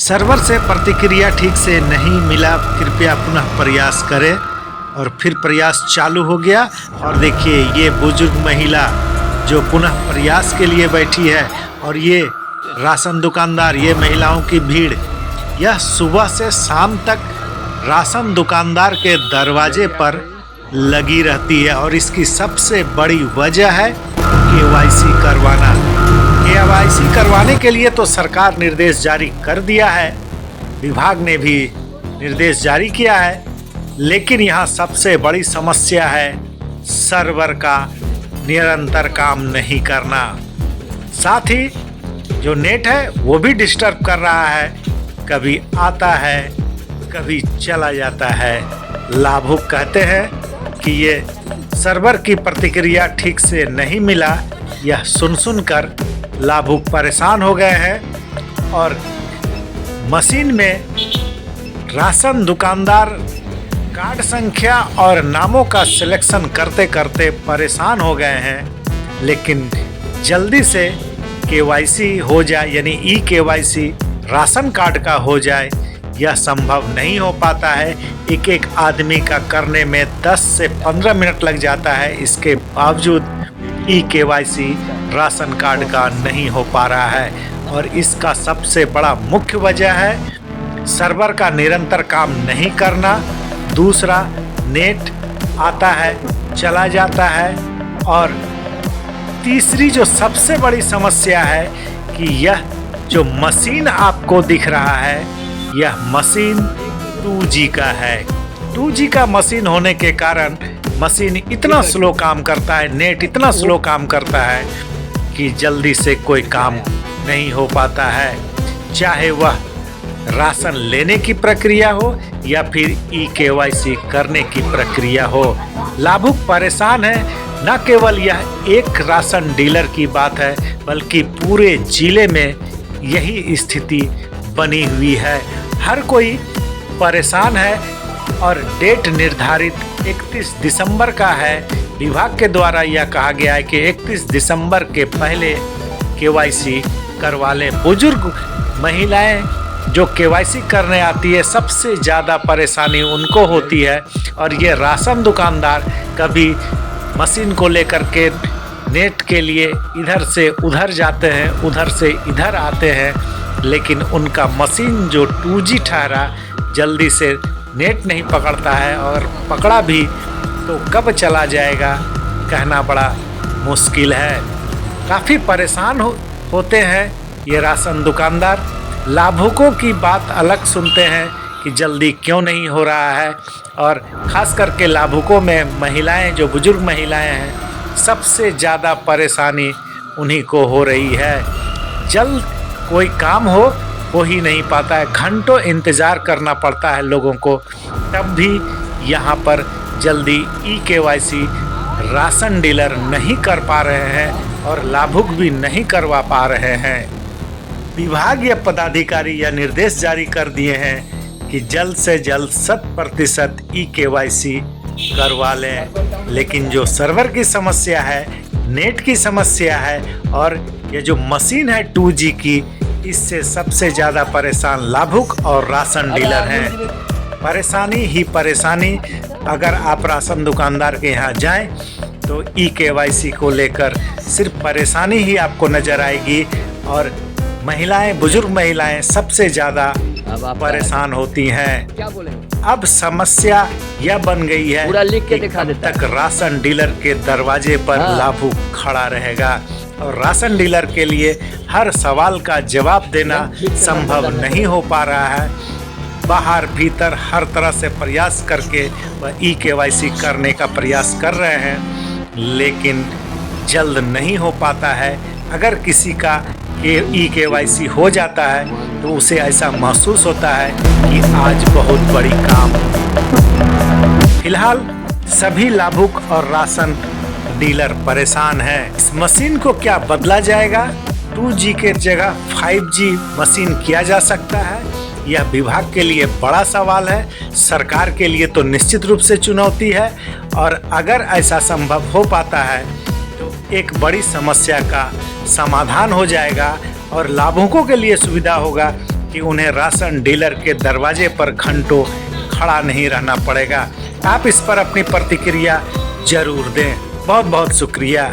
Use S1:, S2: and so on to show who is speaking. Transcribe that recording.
S1: Server से प्रतिक्रिया ठीक से नहीं मिला, कृपया पुनः प्रयास करें। और फिर प्रयास चालू हो गया और देखिए ये बुजुर्ग महिला जो पुनः प्रयास के लिए बैठी है और ये राशन दुकानदार, ये महिलाओं की भीड़ यह सुबह से शाम तक राशन दुकानदार के दरवाजे पर लगी रहती है। और इसकी सबसे बड़ी वजह है केवाईसी करवाना। केवाईसी करवाने के लिए तो सरकार निर्देश जारी कर दिया है, विभाग ने भी निर्देश जारी किया है, लेकिन यहाँ सबसे बड़ी समस्या है सर्वर का निरंतर काम नहीं करना। साथ ही जो नेट है वो भी डिस्टर्ब कर रहा है, कभी आता है कभी चला जाता है। लाभुक कहते हैं कि ये सर्वर की प्रतिक्रिया ठीक से नहीं मिला, यह सुन कर लाभुक परेशान हो गए हैं और मशीन में राशन दुकानदार कार्ड संख्या और नामों का सिलेक्शन करते करते परेशान हो गए हैं। लेकिन जल्दी से केवाईसी हो जाए, यानी ई केवाईसी राशन कार्ड का हो जाए, यह संभव नहीं हो पाता है। एक एक आदमी का करने में 10 से 15 मिनट लग जाता है, इसके बावजूद ई केवाईसी राशन कार्ड का नहीं हो पा रहा है। और इसका सबसे बड़ा मुख्य वजह है सर्वर का निरंतर काम नहीं करना, दूसरा नेट आता है चला जाता है, और तीसरी जो सबसे बड़ी समस्या है कि यह जो मशीन आपको दिख रहा है यह मशीन 2G का है। 2G का मशीन होने के कारण मशीन इतना स्लो काम करता है, नेट इतना स्लो काम करता है कि जल्दी से कोई काम नहीं हो पाता है, चाहे वह राशन लेने की प्रक्रिया हो या फिर ई केवाईसी करने की प्रक्रिया हो। लाभुक परेशान है। न केवल यह एक राशन डीलर की बात है बल्कि पूरे जिले में यही स्थिति बनी हुई है। हर कोई परेशान है और डेट निर्धारित 31 दिसंबर का है। विभाग के द्वारा यह कहा गया है कि 31 दिसंबर के पहले केवाईसी करवा लें। बुजुर्ग महिलाएं जो केवाईसी करने आती है सबसे ज़्यादा परेशानी उनको होती है, और ये राशन दुकानदार कभी मशीन को लेकर के नेट के लिए इधर से उधर जाते हैं, उधर से इधर आते हैं, लेकिन उनका मशीन जो 2G ठहरा जल्दी से नेट नहीं पकड़ता है, और पकड़ा भी तो कब चला जाएगा कहना बड़ा मुश्किल है। काफ़ी परेशान होते हैं ये राशन दुकानदार। लाभुकों की बात अलग सुनते हैं कि जल्दी क्यों नहीं हो रहा है, और ख़ास करके लाभुकों में महिलाएं, जो बुजुर्ग महिलाएं हैं, सबसे ज़्यादा परेशानी उन्हीं को हो रही है। जल्द कोई काम हो ही नहीं पाता है, घंटों इंतज़ार करना पड़ता है लोगों को, तब भी यहाँ पर जल्दी ई केवाईसी राशन डीलर नहीं कर पा रहे हैं और लाभुक भी नहीं करवा पा रहे हैं। विभाग या पदाधिकारी यह निर्देश जारी कर दिए हैं कि जल्द से जल्द 100% ई केवाईसी करवा लें, लेकिन जो सर्वर की समस्या है, नेट की समस्या है और ये जो मशीन है 2G की, इससे सबसे ज़्यादा परेशान लाभुक और राशन डीलर हैं। परेशानी ही परेशानी। अगर आप राशन दुकानदार के यहाँ जाएं तो ई केवाईसी को लेकर सिर्फ परेशानी ही आपको नज़र आएगी, और महिलाएं, बुजुर्ग महिलाएं सबसे ज़्यादा परेशान होती हैं। अब समस्या यह बन गई है कि कब तक राशन डीलर के दरवाजे पर लाभुक खड़ा रहेगा, और राशन डीलर के लिए हर सवाल का जवाब देना संभव नहीं हो पा रहा है। बाहर भीतर हर तरह से प्रयास करके वह ई केवाईसी करने का प्रयास कर रहे हैं, लेकिन जल्द नहीं हो पाता है। अगर किसी का ई केवाईसी हो जाता है तो उसे ऐसा महसूस होता है कि आज बहुत बड़ी काम। फिलहाल सभी लाभुक और राशन डीलर परेशान हैं। इस मशीन को क्या बदला जाएगा? 2G के जगह 5G मशीन किया जा सकता है? यह विभाग के लिए बड़ा सवाल है, सरकार के लिए तो निश्चित रूप से चुनौती है, और अगर ऐसा संभव हो पाता है तो एक बड़ी समस्या का समाधान हो जाएगा और लाभुकों के लिए सुविधा होगा कि उन्हें राशन डीलर के दरवाजे पर घंटों खड़ा नहीं रहना पड़ेगा। आप इस पर अपनी प्रतिक्रिया जरूर दें। बहुत बहुत शुक्रिया।